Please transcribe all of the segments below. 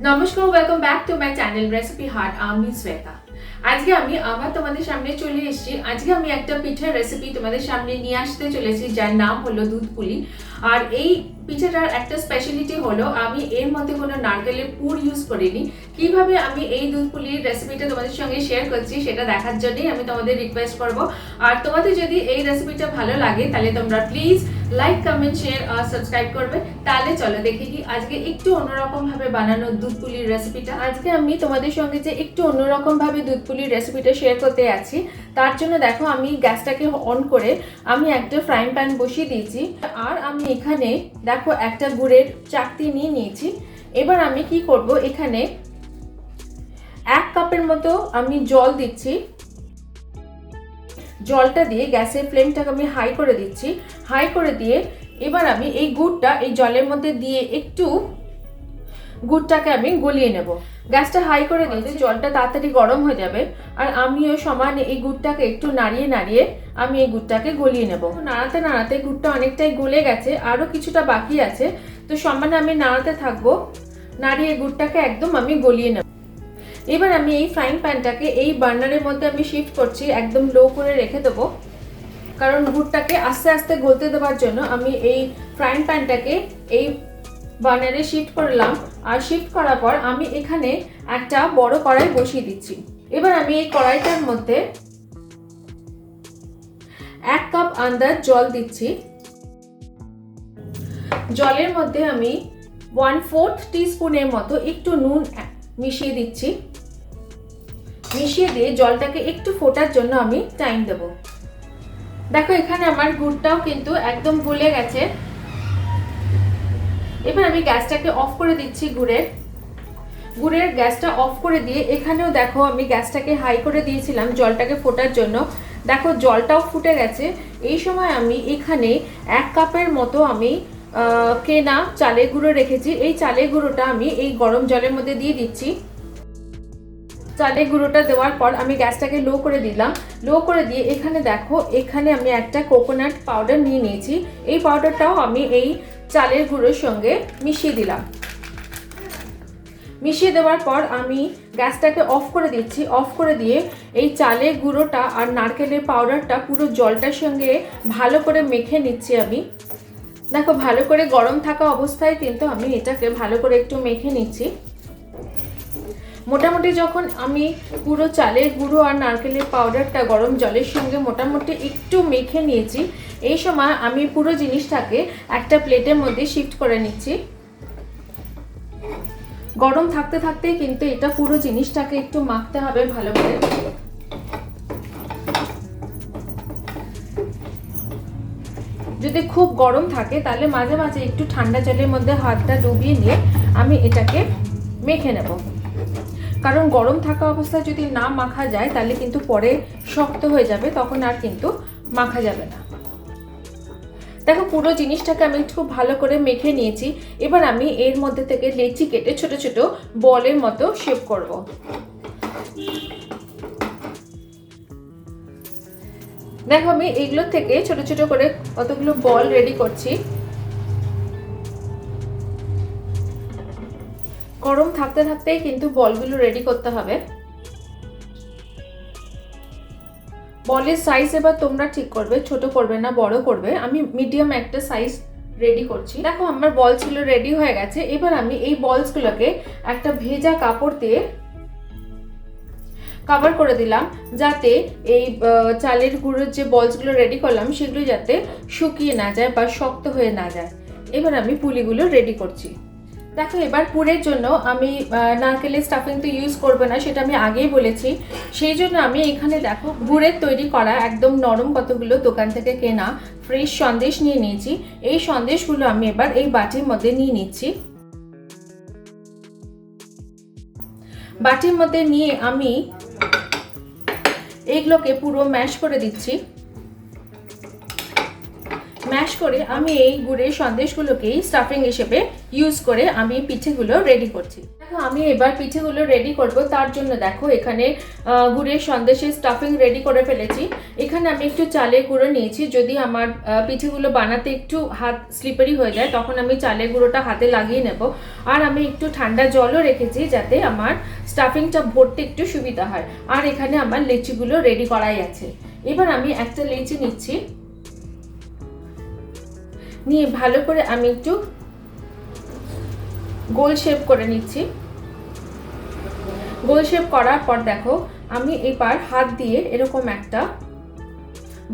নমস্কার, welcome back to my channel recipe heart. আমি শ্বেতা। আজকে আমি আবার তোমাদের সামনে চলে এসেছি। আজকে আমি একটা পিঠার রেসিপি তোমাদের সামনে নিয়ে আসতে চলেছি, যার নাম হলো দুধ পুলি। আর এই পিঠাটার একটা স্পেশালিটি হলো আমি এর মধ্যে কোনো নারকেলের পুর ইউজ করিনি। কিভাবে আমি এই দুধ পুলির রেসিপিটা তোমাদের সঙ্গে শেয়ার করছি সেটা দেখার জন্যই আমি তোমাদের রিকোয়েস্ট করব। আর তোমাদের যদি এই রেসিপিটা ভালো লাগে তাহলে তোমরা প্লিজ লাইক, কমেন্ট, শেয়ার আর সাবস্ক্রাইব করবে। তাহলে চলো দেখে কি আজকে একটু অন্যরকম ভাবে বানানো দুধ পুলির রেসিপিটা। আজকে আমি তোমাদের সঙ্গে যে একটু অন্যরকম ভাবে দুধ পুলির রেসিপিটা শেয়ার করতে যাচ্ছি, তার জন্য দেখো আমি গ্যাসটাকে অন করে আমি একটা ফ্রাইং প্যান বসিয়ে দিয়েছি। আর আমি এখানে দেখো একটা গুড়ের চাকতি নিয়ে নিয়েছি। এবার আমি কি করব, এখানে 1 কাপের মতো আমি জল দিচ্ছি। জলটা দিয়ে গ্যাসের ফ্লেমটাকে আমি হাই করে দিচ্ছি। হাই করে দিয়ে এবার আমি এই গুড়টা এই জলের মধ্যে দিয়ে একটু গুড়টাকে আমি গলিয়ে নেব। গ্যাসটা হাই করে দিয়েছি, জলটা তাড়াতাড়ি গরম হয়ে যাবে। আর আমিও সমানে এই গুড়টাকে একটু নাড়িয়ে নাড়িয়ে আমি এই গুড়টাকে গলিয়ে নেব। নাড়াতে নাড়াতে গুড়টা অনেকটাই গলে গেছে, আরও কিছুটা বাকি আছে, তো সমানে আমি নাড়াতে থাকবো। নাড়িয়ে গুড়টাকে একদম আমি গলিয়ে নেব। এবার আমি এই ফ্রাইং প্যানটাকে এই বার্নারের মধ্যে আমি শিফট করছি, একদম লো করে রেখে দেবো। কারণ গুড়টাকে আস্তে আস্তে গলতে দেওয়ার জন্য আমি এই ফ্রাইং প্যানটাকে এই বার্নারে শিফট করলাম। আর শিফট করার পর আমি এখানে একটা বড় কড়াই বসিয়ে দিচ্ছি। এবার আমি এই কড়াইটার মধ্যে 1 কাপ আন্দাজ জল দিচ্ছি। জলের মধ্যে আমি 1/4 টিস্পুনের মতো একটু নুন মিশিয়ে দিচ্ছি। মিশিয়ে দিয়ে জলটাকে একটু ফোটার জন্য আমি টাইম দেব। দেখো এখানে আমার গুড়টাও কিন্তু একদম গলে গেছে। এবার আমি গ্যাসটাকে অফ করে দিচ্ছি। গুড়ের গ্যাসটা অফ করে দিয়ে এখানেও দেখো আমি গ্যাসটাকে হাই করে দিয়েছিলাম জলটাকে ফোটার জন্য। দেখো জলটাও ফুটে গেছে। এই সময় আমি এখানে 1 কাপের মতো আমি কেনা চালের গুঁড়ো রেখেছি। এই চালের গুঁড়োটা আমি এই গরম জলের মধ্যে দিয়ে দিচ্ছি। চালের গুঁড়োটা দেওয়ার পর আমি গ্যাসটাকে লো করে দিলাম। লো করে দিয়ে এখানে দেখো এখানে আমি একটা কোকোনাট পাউডার নিয়ে নিয়েছি। এই পাউডারটাও আমি এই চালের গুঁড়োর সঙ্গে মিশিয়ে দিলাম। মিশিয়ে দেওয়ার পর আমি গ্যাসটাকে অফ করে দিচ্ছি। অফ করে দিয়ে এই চালের গুঁড়োটা আর নারকেলের পাউডারটা পুরো জলটার সঙ্গে ভালো করে মেখে নিচ্ছি আমি। দেখো ভালো করে গরম থাকা অবস্থায় কিন্তু আমি এটাকে ভালো করে একটু মেখে নিচ্ছি। মোটামুটি যখন আমি পুরো চালের গুঁড়ো আর নারকেলের পাউডারটা গরম জলের সঙ্গে মোটামুটি একটু মেখে নিয়েছি, এই সময় আমি পুরো জিনিসটাকে একটা প্লেটের মধ্যে শিফট করে নিচ্ছি। গরম থাকতে থাকতেই কিন্তু এটা পুরো জিনিসটাকে একটু মাখতে হবে ভালো করে। যদি খুব গরম থাকে তাহলে মাঝে মাঝে একটু ঠান্ডা জলের মধ্যে হাতটা ডুবিয়ে নিয়ে আমি এটাকে মেখে নেব। কারণ গরম থাকা অবস্থায় যদি না মাখা যায় তাহলে কিন্তু পরে শক্ত হয়ে যাবে, তখন আর কিন্তু মাখা যাবে না। দেখো পুরো জিনিসটাকে আমি খুব ভালো করে মেখে নিয়েছি। এবার আমি এর মধ্যে থেকে লেচি কেটে ছোট ছোট বলের মতো শেপ করব। দেখো আমি এগুলো থেকে ছোট ছোট করে কতগুলো বল রেডি করছি। গরম থাকতে থাকতেই কিন্তু বলগুলো রেডি করতে হবে। বলের সাইজ এবার তোমরা ঠিক করবে, ছোট করবে না বড় করবে। আমি মিডিয়াম একটা সাইজ রেডি করছি। দেখো আমার বল ছিল রেডি হয়ে গেছে। এবার আমি এই বলসগুলোকে একটা ভেজা কাপড় দিয়ে কভার করে দিলাম, যাতে এই চালের গুঁড়োর যে বলসগুলো রেডি করলাম সেগুলো যাতে শুকিয়ে না যায় বা শক্ত হয়ে না যায়। এবার আমি পুলিগুলো রেডি করছি। দেখো এবার পুরের জন্য আমি নারকেলের স্টাফিং তো ইউজ করবো না, সেটা আমি আগেই বলেছি। সেই জন্য আমি এখানে দেখো গুড়ের তৈরি করা একদম নরম কতগুলো দোকান থেকে কেনা ফ্রেশ সন্দেশ নিয়ে নিয়েছি। এই সন্দেশগুলো আমি এবার এই বাটির মধ্যে নিয়ে নিচ্ছি। বাটির মধ্যে নিয়ে আমি এগুলোকে পুরো ম্যাশ করে দিচ্ছি। ম্যাশ করে আমি এই গুড়ের সন্দেশগুলোকেই স্টাফিং হিসেবে ইউজ করে আমি পিঠেগুলো রেডি করছি। দেখো আমি এবার পিঠেগুলো রেডি করব, তার জন্য দেখো এখানে গুড়ের সন্দেশের স্টাফিং রেডি করে ফেলেছি। এখানে আমি একটু চালের গুঁড়ো নিয়েছি, যদি আমার পিঠেগুলো বানাতে একটু হাত স্লিপারি হয়ে যায় তখন আমি চালের গুঁড়োটা হাতে লাগিয়ে নেব। আর আমি একটু ঠান্ডা জলও রেখেছি যাতে আমার স্টাফিংটা ভরতে একটু সুবিধা হয়। আর এখানে আমার লেচিগুলো রেডি করাই আছে। এবার আমি একটা লেচি নিচ্ছি, নিয়ে ভালো করে আমি একটু গোল শেপ করে নিচ্ছি। গোল শেপ করার পর দেখো আমি এবার হাত দিয়ে এরকম একটা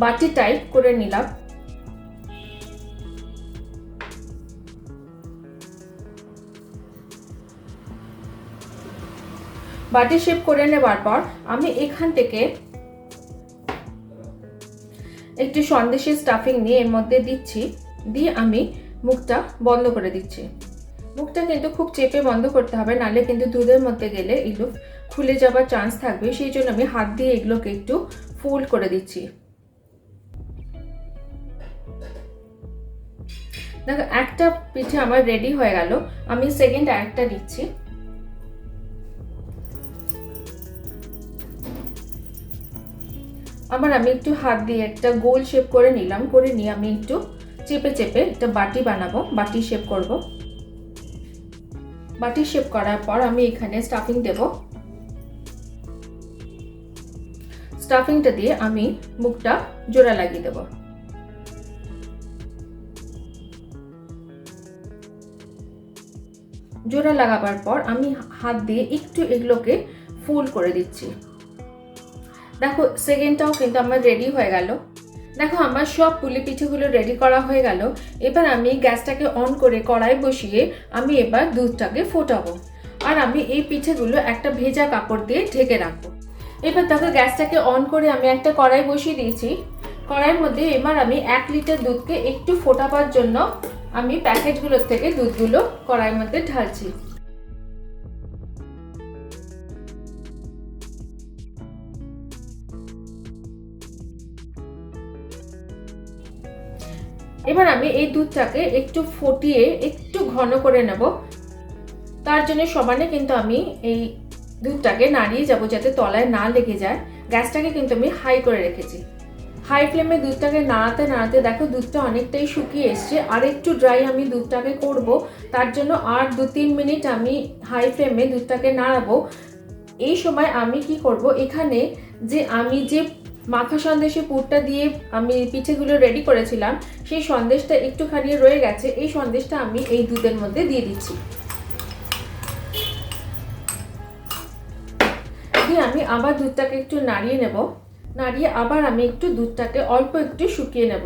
বাটি টাইপ করে নিলাম। বাটি শেপ করে নেবার পর আমি এখান থেকে একটু সন্দেশের স্টাফিং নিয়ে এর মধ্যে দিচ্ছি, দিয়ে আমি মুখটা বন্ধ করে দিচ্ছি। মুখটা কিন্তু খুব চেপে বন্ধ করতে হবে, নাহলে কিন্তু দুধের মধ্যে গেলে এগুলো খুলে যাবার চান্স থাকবে। সেই জন্য আমি হাত দিয়ে এগুলোকে একটু ফোল্ড করে দিচ্ছি। দেখো একটা পিঠে আমার রেডি হয়ে গেল, আমি সেকেন্ড আরেকটা দিচ্ছি। আবার আমি একটু হাত দিয়ে একটা গোল শেপ করে নিলাম, করে নিয়ে আমি একটু চেপে চেপে একটা বাটি বানাবো, বাটি শেপ করব। বাটি শেপ করার পর আমি এখানে স্টাফিং দেব। স্টাফিংটা দিয়ে আমি মুখটা জোড়া লাগিয়ে দেব। জোড়া লাগাবার পর আমি হাত দিয়ে একটু এগুলোকে ফোল্ড করে দিচ্ছি। দেখো সেকেন্ডটাও কিন্তু আমার রেডি হয়ে গেল। দেখো আমার সব পুলি পিঠেগুলো রেডি করা হয়ে গেল। এবার আমি গ্যাসটাকে অন করে কড়াই বসিয়ে আমি এবার দুধটাকে ফোটাবো। আর আমি এই পিঠেগুলো একটা ভেজা কাপড় দিয়ে ঢেকে রাখবো। এবার দেখো গ্যাসটাকে অন করে আমি একটা কড়াই বসিয়ে দিয়েছি। কড়াইয়ের মধ্যে এবার আমি 1 লিটার দুধকে একটু ফোটাবার জন্য আমি প্যাকেটগুলোর থেকে দুধগুলো কড়াইয়ের মধ্যে ঢালছি। এবার আমি এই দুধটাকে একটু ফুটিয়ে একটু ঘন করে নেব। তার জন্য সমানে কিন্তু আমি এই দুধটাকে নাড়িয়ে যাব যাতে তলায় না লেগে যায়। গ্যাসটাকে কিন্তু আমি হাই করে রেখেছি। হাই ফ্লেমে দুধটাকে নাড়াতে নাড়াতে দেখো দুধটা অনেকটাই শুকিয়ে এসছে। আর একটু ড্রাই আমি দুধটাকে করব, তার জন্য আর 2-3 মিনিট আমি হাই ফ্লেমে দুধটাকে নাড়াবো। এই সময় আমি কি করব, এখানে আমি যে মাখা সন্দেশে পুরটা দিয়ে আমি পিঠেগুলো রেডি করেছিলাম, সেই সন্দেশটা একটুখানি রয়ে গেছে। এই সন্দেশটা আমি এই দুধের মধ্যে দিয়ে দিচ্ছি। দিয়ে আমি আবার দুধটাকে একটু নাড়িয়ে নেব। নাড়িয়ে আবার আমি একটু দুধটাকে অল্প একটু শুকিয়ে নেব।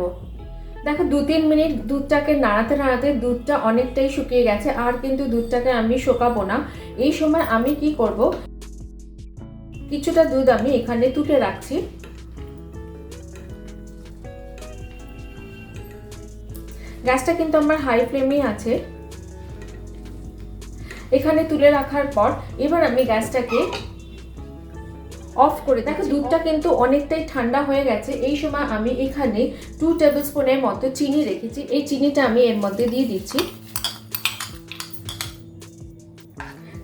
দেখো 2-3 মিনিট দুধটাকে নাড়াতে নাড়াতে দুধটা অনেকটাই শুকিয়ে গেছে। আর কিন্তু দুধটাকে আমি শোকাবো না। এই সময় আমি কি করব, কিছুটা দুধ আমি এখানে তুলে রাখছি। গ্যাসটা কিন্তু আমার হাই ফ্লেমেই আছে। এখানে তুলে রাখার পর এবার আমি গ্যাসটাকে অফ করে, দেখো দুধটা কিন্তু অনেকটাই ঠান্ডা হয়ে গেছে। এই সময় আমি এখানে 2 টেবিল স্পুনের মতো চিনি রেখেছি, এই চিনিটা আমি এর মধ্যে দিয়ে দিচ্ছি।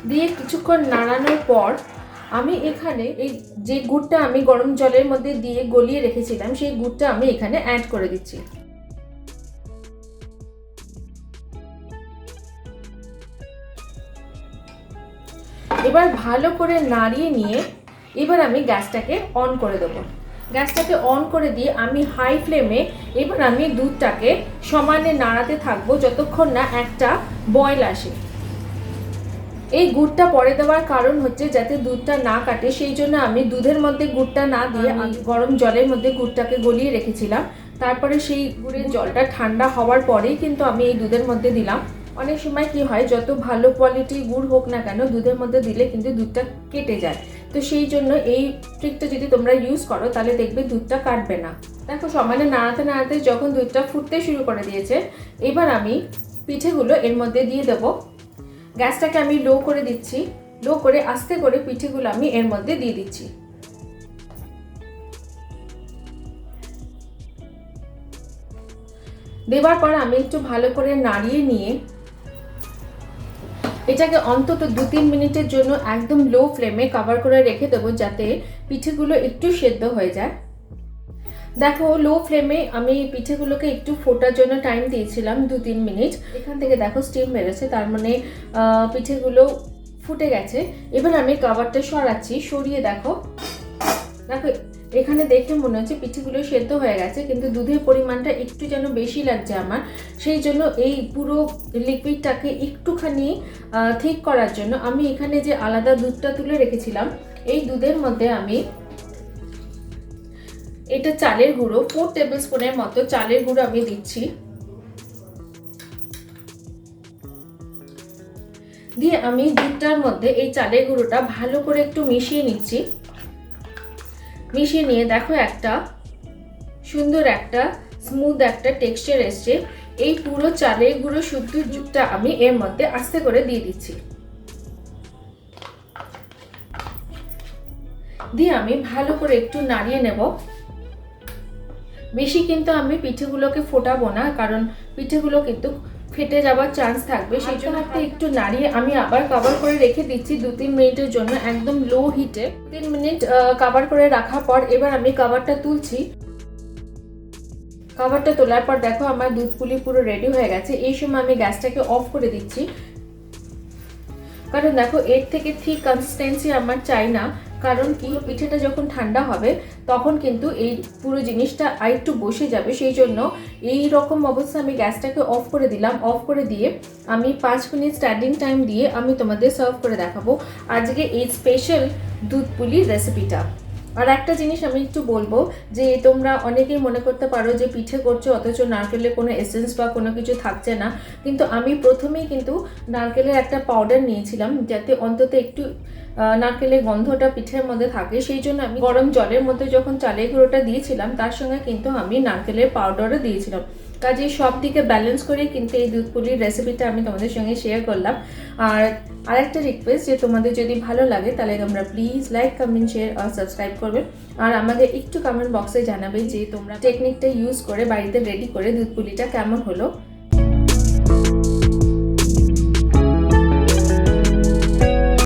দিয়ে কিছুক্ষণ নাড়ানোর পর আমি এখানে এই যে গুড়টা আমি গরম জলের মধ্যে দিয়ে গলিয়ে রেখেছিলাম, সেই গুড়টা আমি এখানে অ্যাড করে দিচ্ছি। এবার ভালো করে নাড়িয়ে নিয়ে এবার আমি গ্যাসটাকে অন করে দেবো। গ্যাসটাকে অন করে দিয়ে আমি হাই ফ্লেমে এবার আমি দুধটাকে সমানে নাড়াতে থাকবো যতক্ষণ না একটা বয়েল আসে। এই গুড়টা পরে দেওয়ার কারণ হচ্ছে যাতে দুধটা না কাটে, সেই জন্য আমি দুধের মধ্যে গুড়টা না দিয়ে আমি গরম জলের মধ্যে গুড়টাকে গলিয়ে রেখেছিলাম। তারপরে সেই গুড়ের জলটা ঠান্ডা হওয়ার পরেই কিন্তু আমি এই দুধের মধ্যে দিলাম। অনেক সময় কি হয়, যত ভালো কোয়ালিটির গুড় হোক না কেন দুধের মধ্যে দিলে কিন্তু দুধটা কেটে যায়। তো সেই জন্য এই ট্রিকটা যদি তোমরা ইউজ করো তাহলে দেখবে দুধটা কাটবে না। দেখো সমানে নাড়াতে নাড়াতে যখন দুধটা ফুটতে শুরু করে দিয়েছে, এবার আমি পিঠেগুলো এর মধ্যে দিয়ে দেবো। গ্যাসটাকে আমি লো করে দিচ্ছি। লো করে আস্তে করে পিঠেগুলো আমি এর মধ্যে দিয়ে দিচ্ছি। দেওয়ার পর আমি একটু ভালো করে নাড়িয়ে নিয়ে এটাকে অন্তত 2-3 মিনিটের জন্য একদম লো ফ্লেমে কভার করে রেখে দেবো, যাতে পিঠেগুলো একটু সেদ্ধ হয়ে যায়। দেখো লো ফ্লেমে আমি পিঠেগুলোকে একটু ফোটার জন্য টাইম দিয়েছিলাম 2-3 মিনিট। এখান থেকে দেখো স্টিম বেরোচ্ছে, তার মানে পিঠেগুলো ফুটে গেছে। এবার আমি কভারটা সরাচ্ছি, সরিয়ে দেখো এখানে দেখে মনে হচ্ছে পিঠেগুলো সেদ্ধ হয়ে গেছে, কিন্তু দুধের পরিমাণটা একটু যেন বেশি লাগছে আমার। সেই জন্য এই পুরো লিকুইডটাকে একটুখানি ঠিক করার জন্য আমি এখানে যে আলাদা দুধটা তুলে রেখেছিলাম, এই দুধের মধ্যে আমি এটা চালের গুঁড়ো 4 টেবিল স্পুনের মতো চালের গুঁড়ো আমি দিচ্ছি। দিয়ে আমি দুধটার মধ্যে এই চালের গুঁড়োটা ভালো করে একটু মিশিয়ে নিচ্ছি। মিশিয়ে নিয়ে দেখো একটা সুন্দর একটা স্মুথ একটা টেক্সচার এসছে। এই পুরো চালের গুঁড়ো শুদ্ধ দুধটা আমি এর মধ্যে আস্তে করে দিয়ে দিচ্ছি। দিয়ে আমি ভালো করে একটু নাড়িয়ে নেব। বেশি কিন্তু আমি পিঠেগুলোকে ফোটাবো না, কারণ পিঠেগুলো কিন্তু ফেটে যাওয়ার চান্স থাকবে। সেই জন্য একটু নাড়িয়ে আমি আবার কভার করে রেখে দিচ্ছি 2-3 মিনিটের জন্য, একদম লো হিটে। 3 মিনিট কভার করে রাখার পর এবার আমি কভারটা তুলছি। কভারটা তোলার পর দেখো আমার দুধ পুলি পুরো রেডি হয়ে গেছে। এই সময় আমি গ্যাসটাকে অফ করে দিচ্ছি, কারণ দেখো এর থেকে ঠিক কনসিস্টেন্সি আমার চাই না। কারণ কি, পিঠেটা যখন ঠান্ডা হবে তখন কিন্তু এই পুরো জিনিসটা আরেকটু বসে যাবে। সেই জন্য এই রকম অবস্থা আমি গ্যাসটাকে অফ করে দিলাম। অফ করে দিয়ে আমি 5 মিনিট স্ট্যান্ডিং টাইম দিয়ে আমি তোমাদের সার্ভ করে দেখাবো আজকে এই স্পেশাল দুধ পুলি রেসিপিটা। আর একটা জিনিস আমি একটু বলবো, যে তোমরা অনেকেই মনে করতে পারো যে পিঠে করছো অথচ নারকেলের কোনো এসেন্স বা কোনো কিছু থাকছে না, কিন্তু আমি প্রথমেই কিন্তু নারকেলের একটা পাউডার নিয়েছিলাম, যাতে অন্তত একটু নারকেলের গন্ধটা পিঠের মধ্যে থাকে। সেই জন্য আমি গরম জলের মধ্যে যখন চালের গুঁড়োটা দিয়েছিলাম, তার সঙ্গে কিন্তু আমি নারকেলের পাউডারও দিয়েছিলাম। কাজে সব দিকে ব্যালেন্স করে কিন্তু এই দুধ পুলির রেসিপিটা আমি তোমাদের সঙ্গে শেয়ার করলাম। আর আরেকটা রিকোয়েস্ট, যে তোমাদের যদি ভালো লাগে তাহলে তোমরা প্লিজ লাইক, কমেন্ট, শেয়ার আর সাবস্ক্রাইব করবে। আর আমাদের একটু কমেন্ট বক্সে জানাবে যে তোমরা টেকনিকটা ইউজ করে বাড়িতে রেডি করে দুধ পুলিটা কেমন হলো।